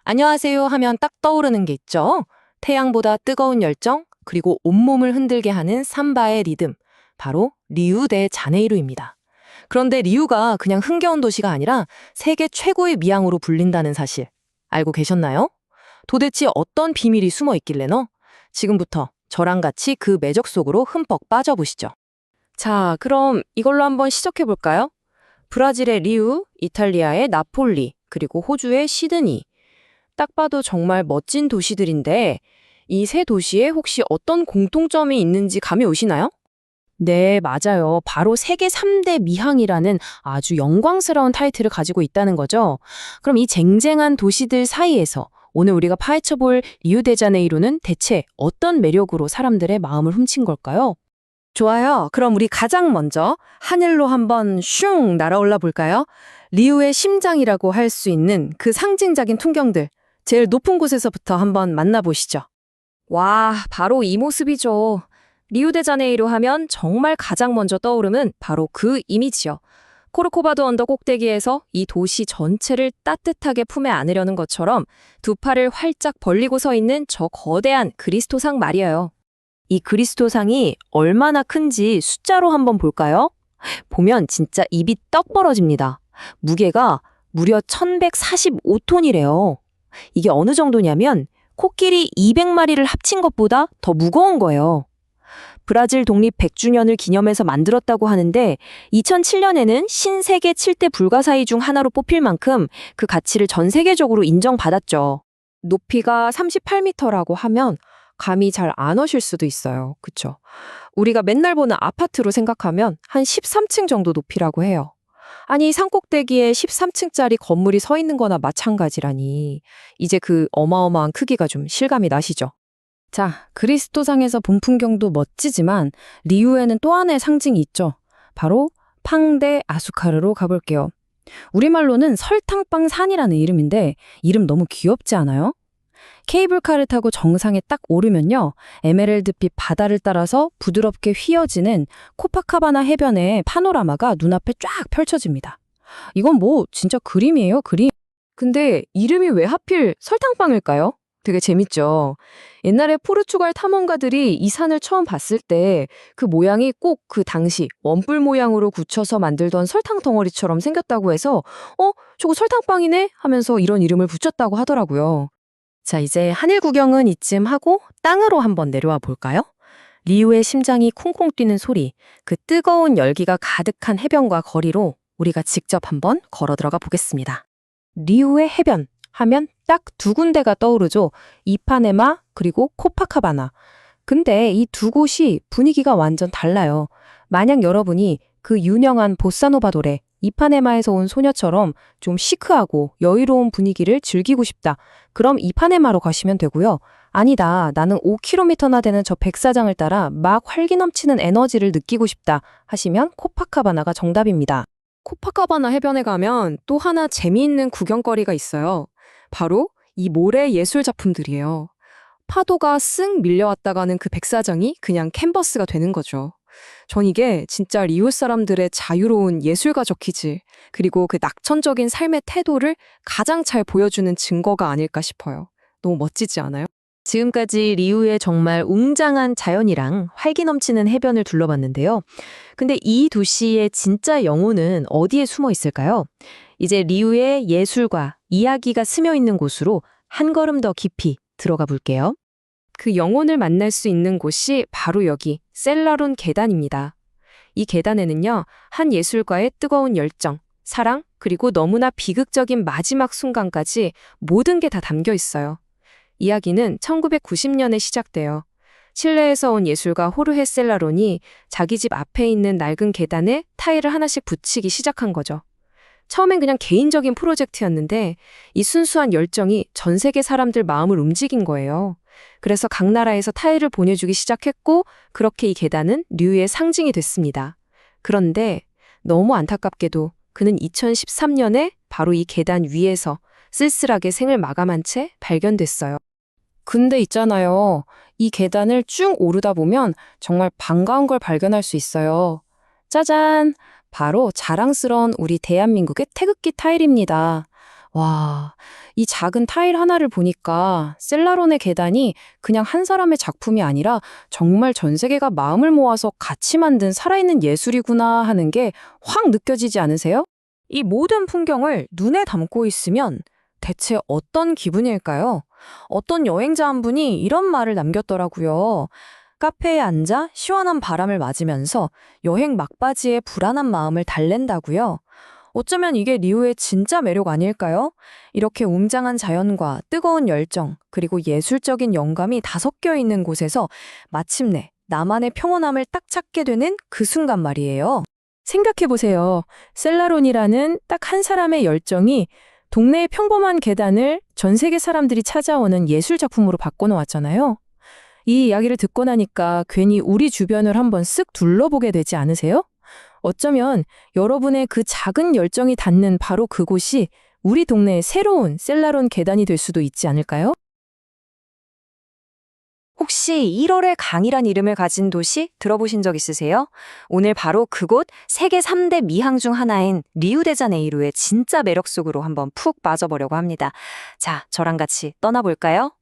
안녕하세요 하면 딱 떠오르는 게 있죠. 태양보다 뜨거운 열정, 그리고 온몸을 흔들게 하는 삼바의 리듬. 바로 리우 대 자네이루입니다. 그런데 리우가 그냥 흥겨운 도시가 아니라 세계 최고의 미항으로 불린다는 사실 알고 계셨나요? 도대체 어떤 비밀이 숨어 있길래너? 지금부터 저랑 같이 그 매적 속으로 흠뻑 빠져보시죠. 자, 그럼 이걸로 한번 시작해 볼까요? 브라질의 리우, 이탈리아의 나폴리, 그리고 호주의 시드니. 딱 봐도 정말 멋진 도시들인데 이 세 도시에 혹시 어떤 공통점이 있는지 감이 오시나요? 네, 맞아요. 바로 세계 3대 미항이라는 아주 영광스러운 타이틀을 가지고 있다는 거죠. 그럼 이 쟁쟁한 도시들 사이에서 오늘 우리가 파헤쳐 볼 리우데자네이루는 대체 어떤 매력으로 사람들의 마음을 훔친 걸까요? 좋아요. 그럼 우리 가장 먼저 하늘로 한번 슝 날아올라 볼까요? 리우의 심장이라고 할 수 있는 그 상징적인 풍경들, 제일 높은 곳에서부터 한번 만나보시죠. 와, 바로 이 모습이죠. 리우데자네이루 하면 정말 가장 먼저 떠오르는 바로 그 이미지요. 코르코바도 언덕 꼭대기에서 이 도시 전체를 따뜻하게 품에 안으려는 것처럼 두 팔을 활짝 벌리고 서 있는 저 거대한 그리스도상 말이에요. 이 그리스도상이 얼마나 큰지 숫자로 한번 볼까요? 보면 진짜 입이 떡 벌어집니다. 무게가 무려 1145톤이래요. 이게 어느 정도냐면 코끼리 200마리를 합친 것보다 더 무거운 거예요. 브라질 독립 100주년을 기념해서 만들었다고 하는데 2007년에는 신세계 7대 불가사의 중 하나로 뽑힐 만큼 그 가치를 전 세계적으로 인정받았죠. 높이가 38m라고 하면 감이 잘 안 오실 수도 있어요. 그쵸? 우리가 맨날 보는 아파트로 생각하면 한 13층 정도 높이라고 해요. 아니, 산꼭대기에 13층짜리 건물이 서 있는 거나 마찬가지라니. 이제 그 어마어마한 크기가 좀 실감이 나시죠? 자, 그리스도상에서 본 풍경도 멋지지만 리우에는 또 하나의 상징이 있죠. 바로 팡데 아수카르로 가볼게요. 우리말로는 설탕빵 산이라는 이름인데 이름 너무 귀엽지 않아요? 케이블카를 타고 정상에 딱 오르면요. 에메랄드빛 바다를 따라서 부드럽게 휘어지는 코파카바나 해변의 파노라마가 눈앞에 쫙 펼쳐집니다. 이건 뭐 진짜 그림이에요, 그림. 근데 이름이 왜 하필 설탕빵일까요? 되게 재밌죠. 옛날에 포르투갈 탐험가들이 이 산을 처음 봤을 때 그 모양이 꼭 그 당시 원뿔 모양으로 굳혀서 만들던 설탕 덩어리처럼 생겼다고 해서 저거 설탕빵이네 하면서 이런 이름을 붙였다고 하더라고요. 자, 이제 하늘 구경은 이쯤 하고 땅으로 한번 내려와 볼까요? 리우의 심장이 쿵쿵 뛰는 소리, 그 뜨거운 열기가 가득한 해변과 거리로 우리가 직접 한번 걸어 들어가 보겠습니다. 리우의 해변 하면 딱 두 군데가 떠오르죠. 이파네마 그리고 코파카바나. 근데 이 두 곳이 분위기가 완전 달라요. 만약 여러분이 그 유명한 보사노바 노래 이파네마에서 온 소녀처럼 좀 시크하고 여유로운 분위기를 즐기고 싶다. 그럼 이파네마로 가시면 되고요. 아니다, 나는 5km나 되는 저 백사장을 따라 막 활기 넘치는 에너지를 느끼고 싶다 하시면 코파카바나가 정답입니다. 코파카바나 해변에 가면 또 하나 재미있는 구경거리가 있어요. 바로 이 모래 예술 작품들이에요. 파도가 쓱 밀려왔다가는 그 백사장이 그냥 캔버스가 되는 거죠. 전 이게 진짜 리우 사람들의 자유로운 예술가적 기질, 그리고 그 낙천적인 삶의 태도를 가장 잘 보여주는 증거가 아닐까 싶어요. 너무 멋지지 않아요? 지금까지 리우의 정말 웅장한 자연이랑 활기 넘치는 해변을 둘러봤는데요. 근데 이 도시의 진짜 영혼은 어디에 숨어 있을까요? 이제 리우의 예술과 이야기가 스며 있는 곳으로 한 걸음 더 깊이 들어가 볼게요. 그 영혼을 만날 수 있는 곳이 바로 여기 셀라론 계단입니다. 이 계단에는요, 한 예술가의 뜨거운 열정, 사랑, 그리고 너무나 비극적인 마지막 순간까지 모든 게 다 담겨 있어요. 이야기는 1990년에 시작돼요. 칠레에서 온 예술가 호르헤 셀라론이 자기 집 앞에 있는 낡은 계단에 타일을 하나씩 붙이기 시작한 거죠. 처음엔 그냥 개인적인 프로젝트였는데 이 순수한 열정이 전 세계 사람들 마음을 움직인 거예요. 그래서 각 나라에서 타일을 보내주기 시작했고 그렇게 이 계단은 류의 상징이 됐습니다. 그런데 너무 안타깝게도 그는 2013년에 바로 이 계단 위에서 쓸쓸하게 생을 마감한 채 발견됐어요. 근데 있잖아요. 이 계단을 쭉 오르다 보면 정말 반가운 걸 발견할 수 있어요. 짜잔! 바로 자랑스러운 우리 대한민국의 태극기 타일입니다. 와, 이 작은 타일 하나를 보니까 셀라론의 계단이 그냥 한 사람의 작품이 아니라 정말 전 세계가 마음을 모아서 같이 만든 살아있는 예술이구나 하는 게 확 느껴지지 않으세요? 이 모든 풍경을 눈에 담고 있으면 대체 어떤 기분일까요? 어떤 여행자 한 분이 이런 말을 남겼더라고요. 카페에 앉아 시원한 바람을 맞으면서 여행 막바지의 불안한 마음을 달랜다고요. 어쩌면 이게 리우의 진짜 매력 아닐까요? 이렇게 웅장한 자연과 뜨거운 열정, 그리고 예술적인 영감이 다 섞여 있는 곳에서 마침내 나만의 평온함을 딱 찾게 되는 그 순간 말이에요. 생각해보세요. 셀라론이라는 딱 한 사람의 열정이 동네의 평범한 계단을 전 세계 사람들이 찾아오는 예술 작품으로 바꿔놓았잖아요. 이 이야기를 듣고 나니까 괜히 우리 주변을 한번 쓱 둘러보게 되지 않으세요? 어쩌면 여러분의 그 작은 열정이 닿는 바로 그곳이 우리 동네의 새로운 셀라론 계단이 될 수도 있지 않을까요? 혹시 1월의 강이란 이름을 가진 도시 들어보신 적 있으세요? 오늘 바로 그곳 세계 3대 미항 중 하나인 리우데자네이루의 진짜 매력 속으로 한번 푹 빠져보려고 합니다. 자, 저랑 같이 떠나볼까요?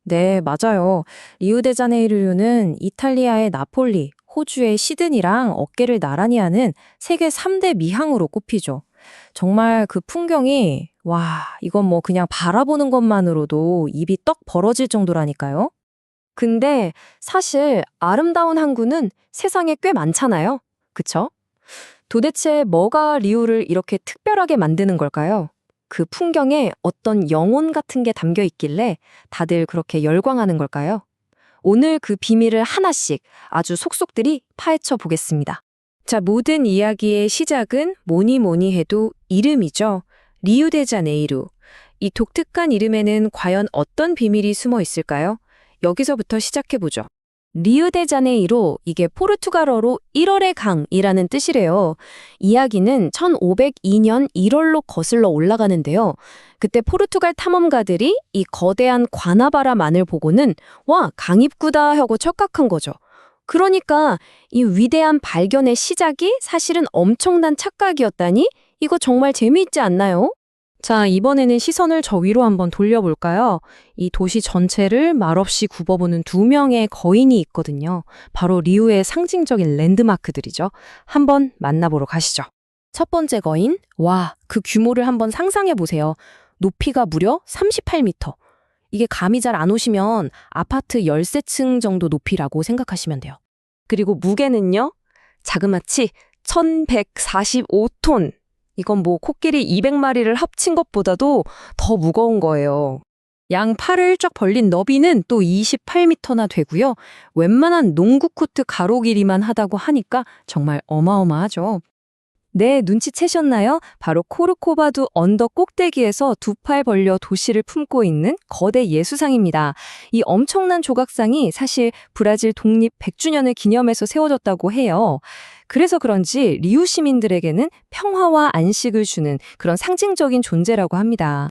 네, 맞아요. 리우데자네이루는 이탈리아의 나폴리, 호주의 시드니랑 어깨를 나란히 하는 세계 3대 미항으로 꼽히죠. 정말 그 풍경이, 와, 이건 뭐 그냥 바라보는 것만으로도 입이 떡 벌어질 정도라니까요. 근데 사실 아름다운 항구는 세상에 꽤 많잖아요. 그쵸? 도대체 뭐가 리우를 이렇게 특별하게 만드는 걸까요? 그 풍경에 어떤 영혼 같은 게 담겨 있길래 다들 그렇게 열광하는 걸까요? 오늘 그 비밀을 하나씩 아주 속속들이 파헤쳐 보겠습니다. 자, 모든 이야기의 시작은 뭐니 뭐니 해도 이름이죠. 리우데자네이루. 이 독특한 이름에는 과연 어떤 비밀이 숨어 있을까요? 여기서부터 시작해보죠. 리우데자네이루, 이게 포르투갈어로 1월의 강이라는 뜻이래요. 이야기는 1502년 1월로 거슬러 올라가는데요. 그때 포르투갈 탐험가들이 이 거대한 과나바라만을 보고는 와, 강입구다 하고 착각한 거죠. 그러니까 이 위대한 발견의 시작이 사실은 엄청난 착각이었다니 이거 정말 재미있지 않나요? 자, 이번에는 시선을 저 위로 한번 돌려볼까요? 이 도시 전체를 말없이 굽어보는 두 명의 거인이 있거든요. 바로 리우의 상징적인 랜드마크들이죠. 한번 만나보러 가시죠. 첫 번째 거인, 와, 그 규모를 한번 상상해보세요. 높이가 무려 38m. 이게 감이 잘 안 오시면 아파트 13층 정도 높이라고 생각하시면 돼요. 그리고 무게는요? 자그마치 1145톤. 이건 뭐 코끼리 200마리를 합친 것보다도 더 무거운 거예요. 양 팔을 쫙 벌린 너비는 또 28m나 되고요. 웬만한 농구 코트 가로 길이만 하다고 하니까 정말 어마어마하죠. 네, 눈치채셨나요? 바로 코르코바두 언덕 꼭대기에서 두 팔 벌려 도시를 품고 있는 거대 예수상입니다. 이 엄청난 조각상이 사실 브라질 독립 100주년을 기념해서 세워졌다고 해요. 그래서 그런지 리우 시민들에게는 평화와 안식을 주는 그런 상징적인 존재라고 합니다.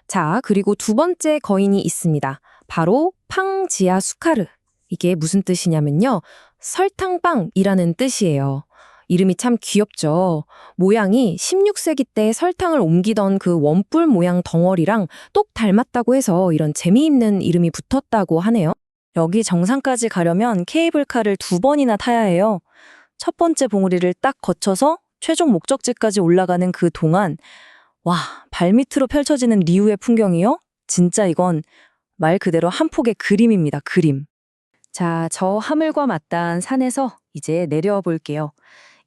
자, 그리고 두 번째 거인이 있습니다. 바로 팡지아 수카르. 이게 무슨 뜻이냐면요. 설탕빵이라는 뜻이에요. 이름이 참 귀엽죠. 모양이 16세기 때 설탕을 옮기던 그 원뿔 모양 덩어리랑 똑 닮았다고 해서 이런 재미있는 이름이 붙었다고 하네요. 여기 정상까지 가려면 케이블카를 2번이나 타야 해요. 첫 번째 봉우리를 딱 거쳐서 최종 목적지까지 올라가는 그 동안 와, 발밑으로 펼쳐지는 리우의 풍경이요? 진짜 이건 말 그대로 한 폭의 그림입니다. 그림. 자, 저 하늘과 맞닿은 산에서 이제 내려와 볼게요.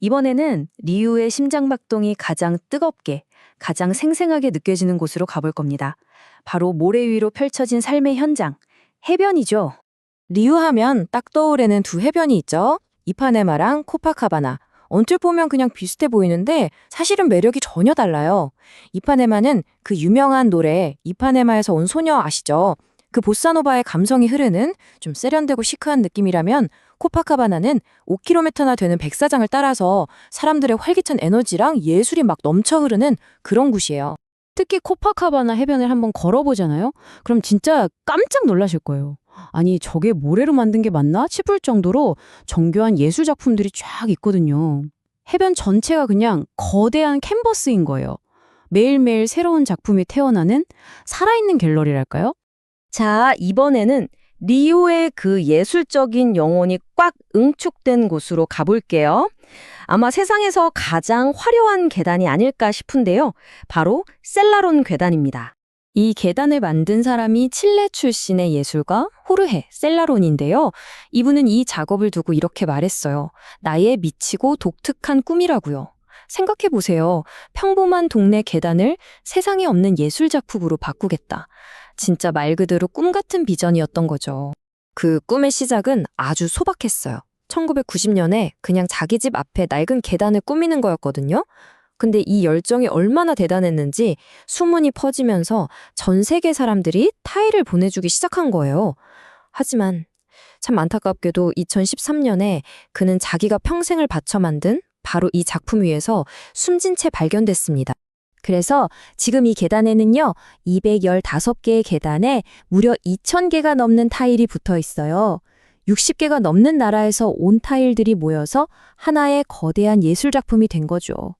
이번에는 리우의 심장박동이 가장 뜨겁게, 가장 생생하게 느껴지는 곳으로 가볼 겁니다. 바로 모래 위로 펼쳐진 삶의 현장, 해변이죠. 리우 하면 딱 떠오르는 두 해변이 있죠. 이파네마랑 코파카바나. 언뜻 보면 그냥 비슷해 보이는데 사실은 매력이 전혀 달라요. 이파네마는 그 유명한 노래 이파네마에서 온 소녀 아시죠? 그 보사노바의 감성이 흐르는 좀 세련되고 시크한 느낌이라면 코파카바나는 5km나 되는 백사장을 따라서 사람들의 활기찬 에너지랑 예술이 막 넘쳐 흐르는 그런 곳이에요. 특히 코파카바나 해변을 한번 걸어보잖아요? 그럼 진짜 깜짝 놀라실 거예요. 아니, 저게 모래로 만든 게 맞나 싶을 정도로 정교한 예술 작품들이 쫙 있거든요. 해변 전체가 그냥 거대한 캔버스인 거예요. 매일매일 새로운 작품이 태어나는 살아있는 갤러리랄까요? 자, 이번에는 리우의 그 예술적인 영혼이 꽉 응축된 곳으로 가볼게요. 아마 세상에서 가장 화려한 계단이 아닐까 싶은데요. 바로 셀라론 계단입니다. 이 계단을 만든 사람이 칠레 출신의 예술가 호르헤 셀라론인데요. 이분은 이 작업을 두고 이렇게 말했어요. 나의 미치고 독특한 꿈이라고요. 생각해보세요. 평범한 동네 계단을 세상에 없는 예술 작품으로 바꾸겠다. 진짜 말 그대로 꿈 같은 비전이었던 거죠. 그 꿈의 시작은 아주 소박했어요. 1990년에 그냥 자기 집 앞에 낡은 계단을 꾸미는 거였거든요. 근데 이 열정이 얼마나 대단했는지 소문이 퍼지면서 전 세계 사람들이 타일을 보내주기 시작한 거예요. 하지만 참 안타깝게도 2013년에 그는 자기가 평생을 바쳐 만든 바로 이 작품 위에서 숨진 채 발견됐습니다. 그래서 지금 이 계단에는요, 215개의 계단에 무려 2,000개가 넘는 타일이 붙어 있어요. 60개가 넘는 나라에서 온 타일들이 모여서 하나의 거대한 예술작품이 된 거죠.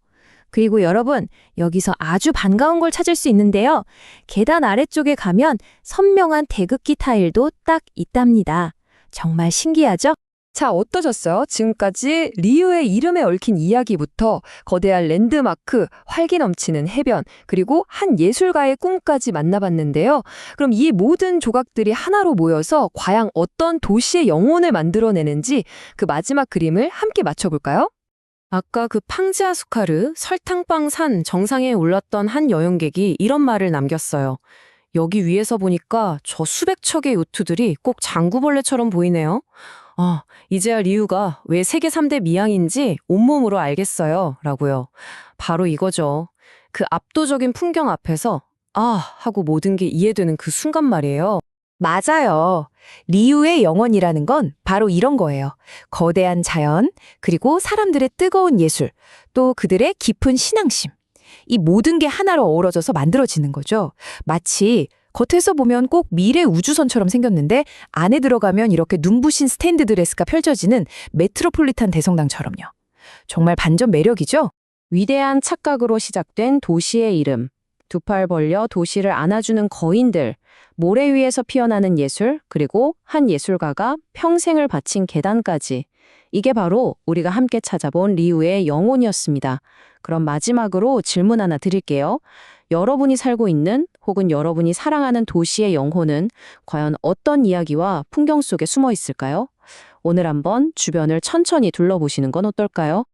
그리고 여러분, 여기서 아주 반가운 걸 찾을 수 있는데요. 계단 아래쪽에 가면 선명한 태극기 타일도 딱 있답니다. 정말 신기하죠? 자, 어떠셨어요? 지금까지 리우의 이름에 얽힌 이야기부터 거대한 랜드마크, 활기 넘치는 해변, 그리고 한 예술가의 꿈까지 만나봤는데요. 그럼 이 모든 조각들이 하나로 모여서 과연 어떤 도시의 영혼을 만들어내는지 그 마지막 그림을 함께 맞춰볼까요? 아까 그 팡지아수카르 설탕빵 산 정상에 올랐던 한 여행객이 이런 말을 남겼어요. 여기 위에서 보니까 저 수백 척의 요트들이 꼭 장구벌레처럼 보이네요. 이제야 리우가 왜 세계 3대 미항인지 온몸으로 알겠어요. 라고요. 바로 이거죠. 그 압도적인 풍경 앞에서 하고 모든 게 이해되는 그 순간 말이에요. 맞아요. 리우의 영혼이라는 건 바로 이런 거예요. 거대한 자연, 그리고 사람들의 뜨거운 예술, 또 그들의 깊은 신앙심. 이 모든 게 하나로 어우러져서 만들어지는 거죠. 마치 겉에서 보면 꼭 미래 우주선처럼 생겼는데 안에 들어가면 이렇게 눈부신 스테인드 드레스가 펼쳐지는 메트로폴리탄 대성당처럼요. 정말 반전 매력이죠? 위대한 착각으로 시작된 도시의 이름, 두 팔 벌려 도시를 안아주는 거인들, 모래 위에서 피어나는 예술, 그리고 한 예술가가 평생을 바친 계단까지. 이게 바로 우리가 함께 찾아본 리우의 영혼이었습니다. 그럼 마지막으로 질문 하나 드릴게요. 여러분이 살고 있는 혹은 여러분이 사랑하는 도시의 영혼은 과연 어떤 이야기와 풍경 속에 숨어 있을까요? 오늘 한번 주변을 천천히 둘러보시는 건 어떨까요?